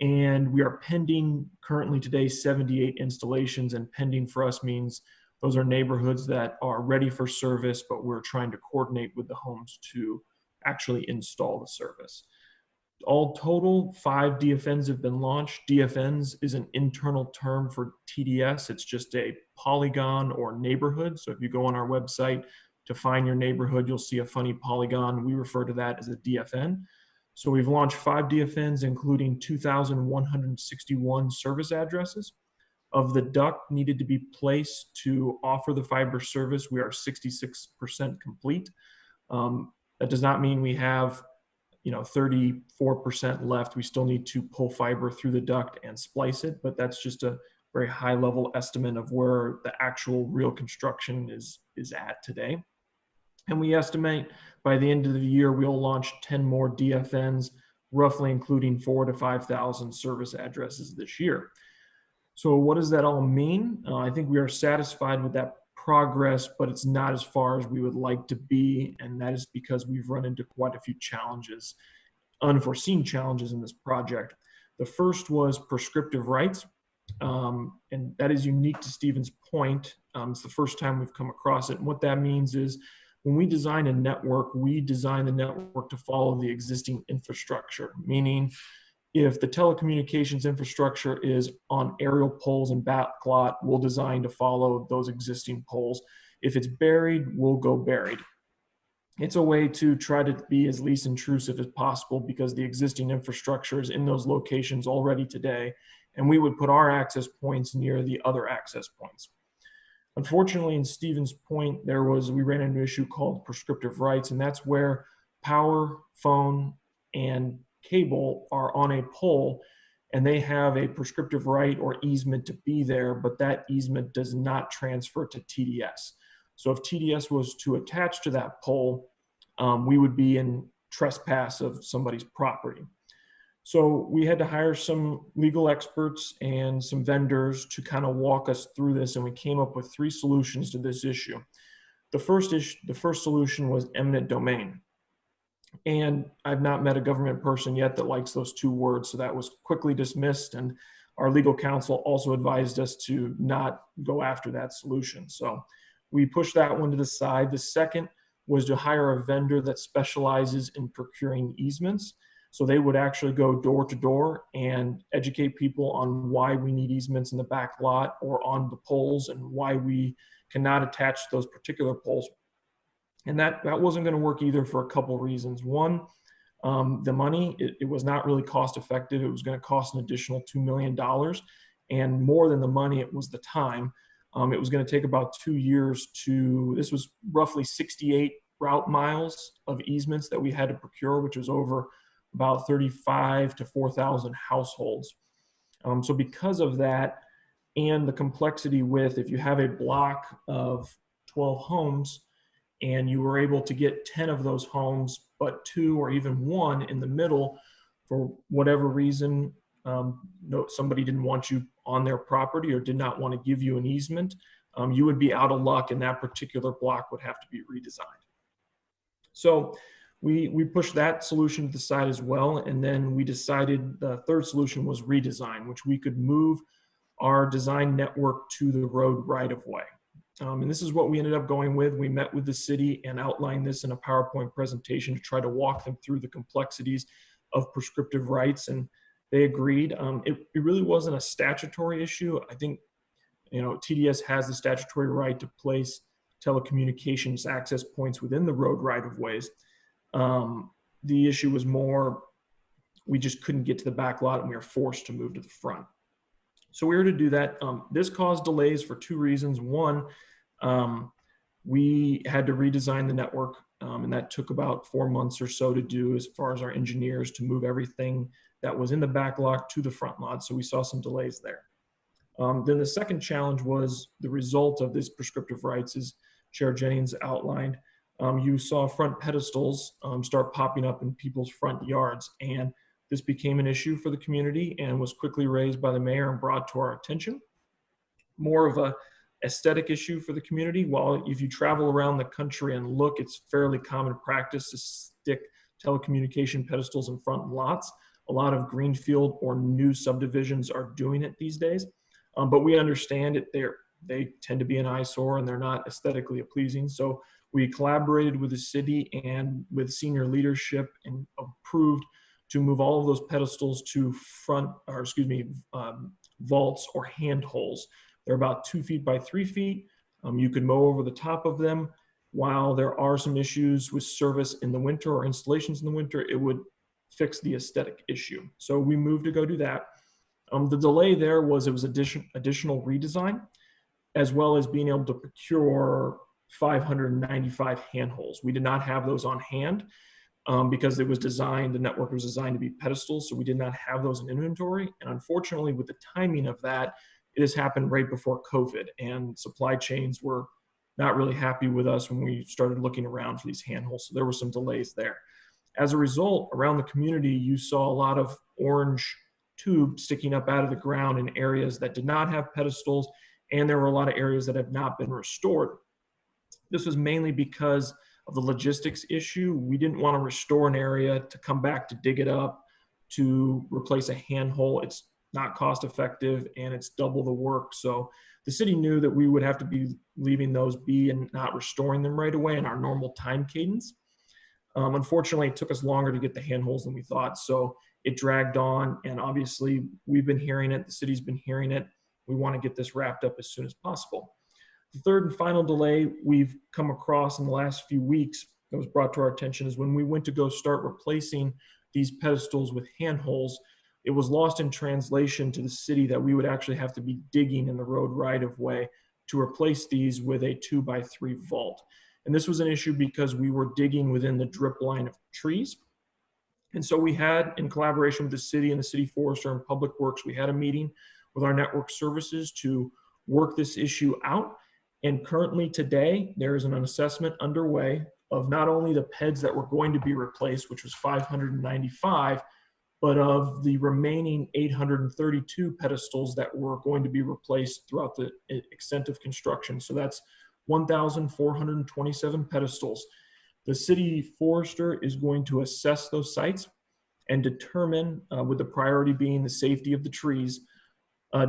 And we are pending currently today 78 installations, and pending for us means those are neighborhoods that are ready for service, but we're trying to coordinate with the homes to actually install the service. All total, 5 DFNs have been launched. DFNs is an internal term for TDS. It's just a polygon or neighborhood. So if you go on our website to find your neighborhood, you'll see a funny polygon. We refer to that as a DFN. So we've launched 5 DFNs, including 2,161 service addresses. Of the duct needed to be placed to offer the fiber service, we are 66% complete. That does not mean we have 34% left. We still need to pull fiber through the duct and splice it, but that's just a very high level estimate of where the actual real construction is at today. And we estimate by the end of the year, we'll launch 10 more DFNs, roughly including 4,000 to 5,000 service addresses this year. So what does that all mean? I think we are satisfied with that progress, but it's not as far as we would like to be. And that is because we've run into quite a few challenges, unforeseen challenges in this project. The first was prescriptive rights. And that is unique to Stephen's point. It's the first time we've come across it. And what that means is when we design a network, we design the network to follow the existing infrastructure, meaning if the telecommunications infrastructure is on aerial poles and backlot, we'll design to follow those existing poles. If it's buried, we'll go buried. It's a way to try to be as least intrusive as possible because the existing infrastructure is in those locations already today, and we would put our access points near the other access points. Unfortunately, in Stephen's point, we ran into an issue called prescriptive rights, and that's where power, phone, and cable are on a pole and they have a prescriptive right or easement to be there, but that easement does not transfer to TDS. So if TDS was to attach to that pole, we would be in trespass of somebody's property. So we had to hire some legal experts and some vendors to kind of walk us through this, and we came up with 3 solutions to this issue. The first solution was eminent domain. And I've not met a government person yet that likes those 2 words, so that was quickly dismissed, and our legal counsel also advised us to not go after that solution. So we pushed that one to the side. The second was to hire a vendor that specializes in procuring easements. So they would actually go door to door and educate people on why we need easements in the back lot or on the poles and why we cannot attach those particular poles. And that wasn't going to work either for a couple reasons. One, the money. It was not really cost effective. It was going to cost an additional $2 million. And more than the money, it was the time. It was going to take about 2 years this was roughly 68 route miles of easements that we had to procure, which was over about 35 to 4,000 households. So because of that, and the complexity with, if you have a block of 12 homes and you were able to get 10 of those homes, but 2 or even 1 in the middle, for whatever reason, somebody didn't want you on their property or did not want to give you an easement, you would be out of luck, and that particular block would have to be redesigned. So we pushed that solution to the side as well, and then we decided the third solution was redesign, which we could move our design network to the road right of way. And this is what we ended up going with. We met with the city and outlined this in a PowerPoint presentation to try to walk them through the complexities of prescriptive rights, and they agreed. It really wasn't a statutory issue. I think, TDS has the statutory right to place telecommunications access points within the road right of ways. The issue was more, we just couldn't get to the back lot and we were forced to move to the front. So we were to do that. This caused delays for 2 reasons. One, we had to redesign the network, and that took about 4 months or so to do, as far as our engineers to move everything that was in the back lot to the front lot. So we saw some delays there. Then the second challenge was the result of this prescriptive rights, as Chair Jennings outlined. You saw front pedestals start popping up in people's front yards, and this became an issue for the community and was quickly raised by the mayor and brought to our attention. More of a aesthetic issue for the community. While if you travel around the country and look, it's fairly common practice to stick telecommunication pedestals in front lots. A lot of greenfield or new subdivisions are doing it these days, but we understand it. They tend to be an eyesore and they're not aesthetically pleasing. So we collaborated with the city and with senior leadership and approved to move all of those pedestals to vaults or handholds. They're about 2 feet by 3 feet. You could mow over the top of them. While there are some issues with service in the winter or installations in the winter, it would fix the aesthetic issue. So we moved to go do that. The delay there was it was additional redesign, as well as being able to procure 595 handholds. We did not have those on hand. Because the network was designed to be pedestals, so we did not have those in inventory. And unfortunately, with the timing of that, it has happened right before COVID, and supply chains were not really happy with us when we started looking around for these handholds. So there were some delays there. As a result, around the community, you saw a lot of orange tubes sticking up out of the ground in areas that did not have pedestals, and there were a lot of areas that have not been restored. This was mainly because of the logistics issue. We didn't want to restore an area to come back to dig it up to replace a handhole. It's not cost effective and it's double the work. So the city knew that we would have to be leaving those be and not restoring them right away in our normal time cadence. Unfortunately, it took us longer to get the handholds than we thought. So it dragged on, and obviously we've been hearing it, the city's been hearing it. We want to get this wrapped up as soon as possible. The third and final delay we've come across in the last few weeks that was brought to our attention is when we went to go start replacing these pedestals with handholds, it was lost in translation to the city that we would actually have to be digging in the road right of way to replace these with a 2x3 vault. And this was an issue because we were digging within the drip line of trees. And so we had, in collaboration with the city and the city forester and public works, we had a meeting with our network services to work this issue out. And currently today, there is an assessment underway of not only the PEDs that were going to be replaced, which was 595, but of the remaining 832 pedestals that were going to be replaced throughout the extent of construction. So that's 1,427 pedestals. The city forester is going to assess those sites and determine, with the priority being the safety of the trees,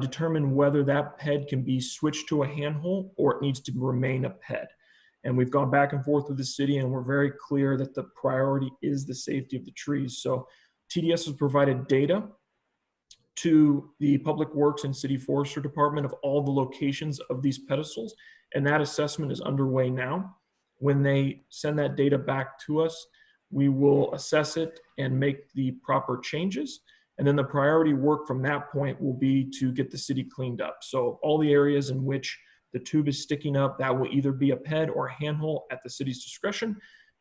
determine whether that PED can be switched to a handhole or it needs to remain a PED. And we've gone back and forth with the city, and we're very clear that the priority is the safety of the trees. So TDS has provided data to the Public Works and City Forester Department of all the locations of these pedestals, and that assessment is underway now. When they send that data back to us, We will assess it and make the proper changes. And then the priority work from that point will be to get the city cleaned up. So all the areas in which the tube is sticking up, that will either be a PED or a handhole at the city's discretion.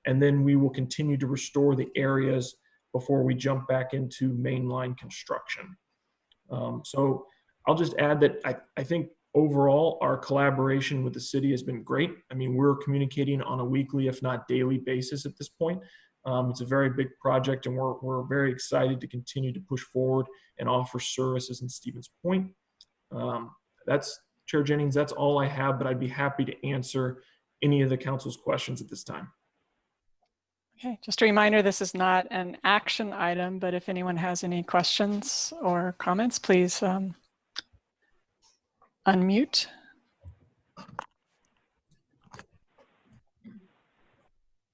And then we will continue to restore the areas before we jump back into mainline construction. So I'll just add that I think overall our collaboration with the city has been great. I mean, we're communicating on a weekly, if not daily basis at this point. It's a very big project, and we're very excited to continue to push forward and offer services in Stevens Point. That's, Chair Jennings, that's all I have, but I'd be happy to answer any of the council's questions at this time. Okay, just a reminder, this is not an action item, but if anyone has any questions or comments, please unmute.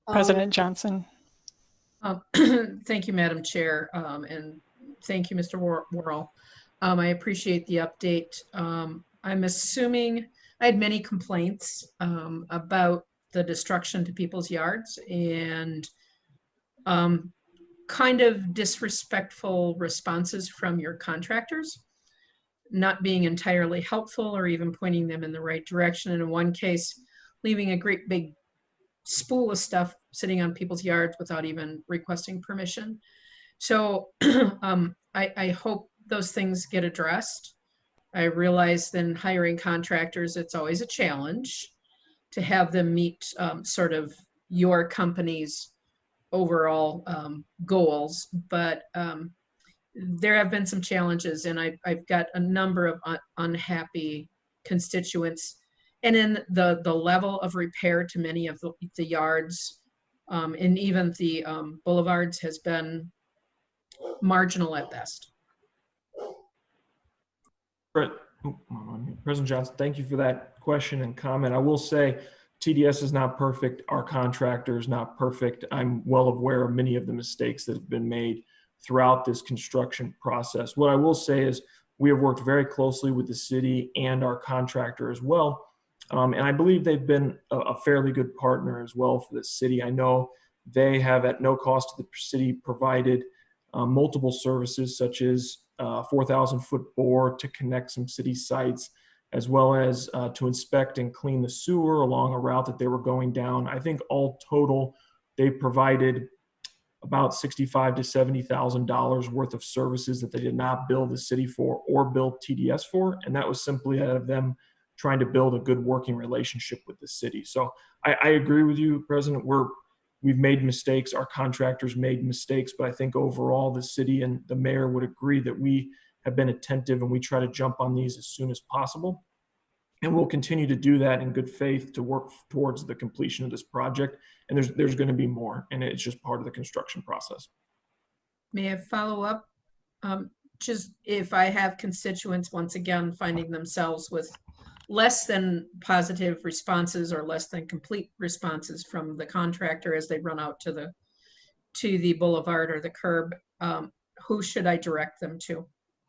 President Johnson. Thank you, Madam Chair, and thank you, Mr. Worrell. I appreciate the update. I'm assuming I had many complaints about the destruction to people's yards and kind of disrespectful responses from your contractors, not being entirely helpful or even pointing them in the right direction. And in one case, leaving a great big spool of stuff sitting on people's yards without even requesting permission. So I hope those things get addressed. I realize then hiring contractors, it's always a challenge to have them meet sort of your company's overall goals, but there have been some challenges, and I've got a number of unhappy constituents. And in the level of repair to many of the yards and even the boulevards has been marginal at best. President Johnson, thank you for that question and comment. I will say TDS is not perfect. Our contractor is not perfect. I'm well aware of many of the mistakes that have been made throughout this construction process. What I will say is we have worked very closely with the city and our contractor as well. And I believe they've been a fairly good partner as well for the city. I know they have at no cost to the city provided multiple services such as 4,000-foot bore to connect some city sites, as well as to inspect and clean the sewer along a route that they were going down. I think all total, they provided about $65,000 to $70,000 worth of services that they did not bill the city for or bill TDS for. And that was simply out of them trying to build a good working relationship with the city. So I agree with you, President. We've made mistakes. Our contractors made mistakes, but I think overall the city and the mayor would agree that we have been attentive and we try to jump on these as soon as possible. And we'll continue to do that in good faith to work towards the completion of this project. And there's going to be more, and it's just part of the construction process. May I follow up? Just if I have constituents, once again, finding themselves with less than positive responses or less than complete responses from the contractor as they run out to the boulevard or the curb, who should I direct them to?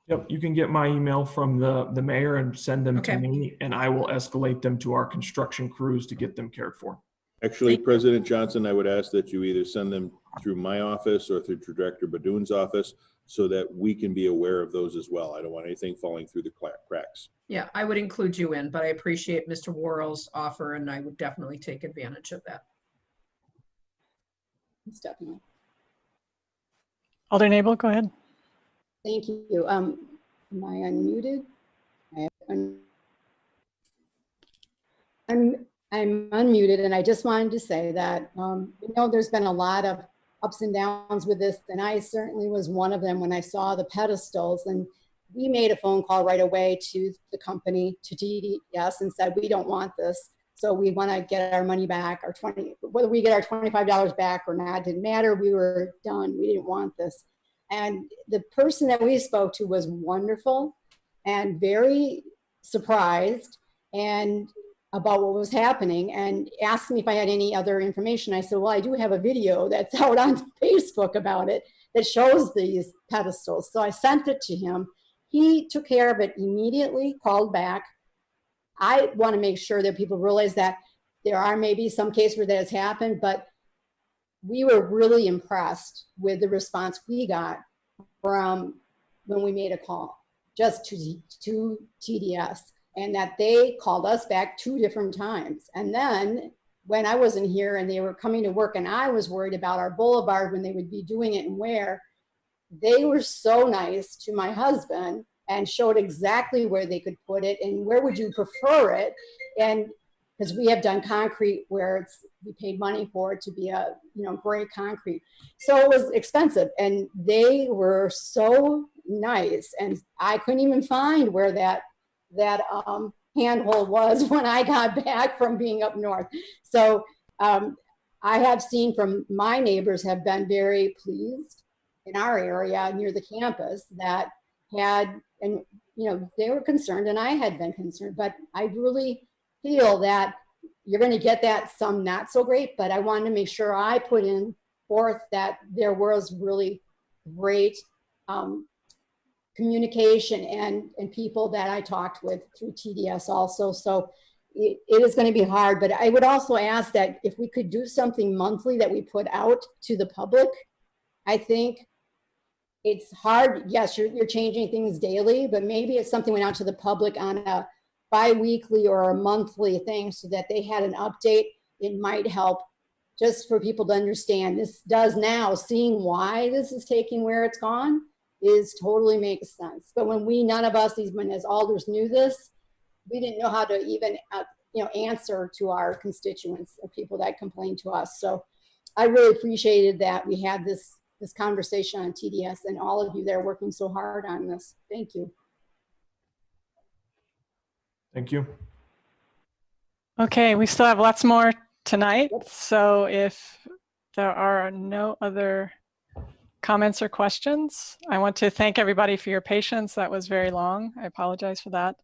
Yep, you can get my email from the mayor and send them to me, and I will escalate them to our construction crews to get them cared for. Actually, President Johnson, I would ask that you either send them through my office or through Director Badoon's office so that we can be aware of those as well. I don't want anything falling through the cracks. Yeah, I would include you in, but I appreciate Mr. Worrell's offer, and I would definitely take advantage of that. Definitely. Alder Nabel, go ahead. Thank you. Am I unmuted? I'm unmuted, and I just wanted to say that there's been a lot of ups and downs with this, and I certainly was one of them when I saw the pedestals. And we made a phone call right away to the company, to TDS, and said, we don't want this. So we want to get our money back, whether we get our $25 back or not, didn't matter. We were done. We didn't want this. And the person that we spoke to was wonderful and very surprised and about what was happening, and asked me if I had any other information. I said, well, I do have a video that's out on Facebook about it that shows these pedestals. So I sent it to him. He took care of it immediately, called back. I want to make sure that people realize that there are maybe some cases where that has happened, but we were really impressed with the response we got from when we made a call just to TDS, and that they called us back 2 different times. And then when I wasn't here and they were coming to work and I was worried about our boulevard when they would be doing it and where, they were so nice to my husband and showed exactly where they could put it and where would you prefer it. And because we have done concrete where we paid money for it to be a, gray concrete. So it was expensive, and they were so nice. And I couldn't even find where that handhold was when I got back from being up north. So I have seen from my neighbors have been very pleased in our area near the campus that had, and they were concerned and I had been concerned, but I really feel that you're going to get that some not so great, but I wanted to make sure I put in forth that there was really great communication and people that I talked with through TDS also. So it is going to be hard, but I would also ask that if we could do something monthly that we put out to the public. I think it's hard. Yes, you're changing things daily, but maybe it's something went out to the public on a bi-weekly or a monthly thing so that they had an update. It might help just for people to understand this does now, seeing why this is taking where it's gone is totally makes sense. But when none of us, even as alders, knew this, we didn't know how to even answer to our constituents or people that complained to us. So I really appreciated that we had this conversation on TDS and all of you that are working so hard on this. Thank you. Thank you. Okay, we still have lots more tonight. So if there are no other comments or questions, I want to thank everybody for your patience. That was very long. I apologize for that.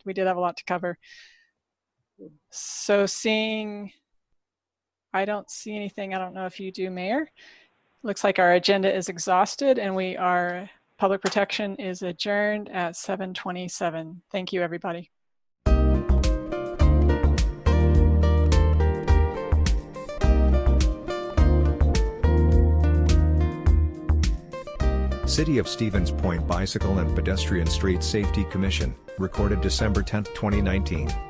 We did have a lot to cover. So I don't see anything. I don't know if you do, Mayor. Looks like our agenda is exhausted and public protection is adjourned at 7:27. Thank you, everybody. City of Stevens Point Bicycle and Pedestrian Street Safety Commission, recorded December 10, 2019.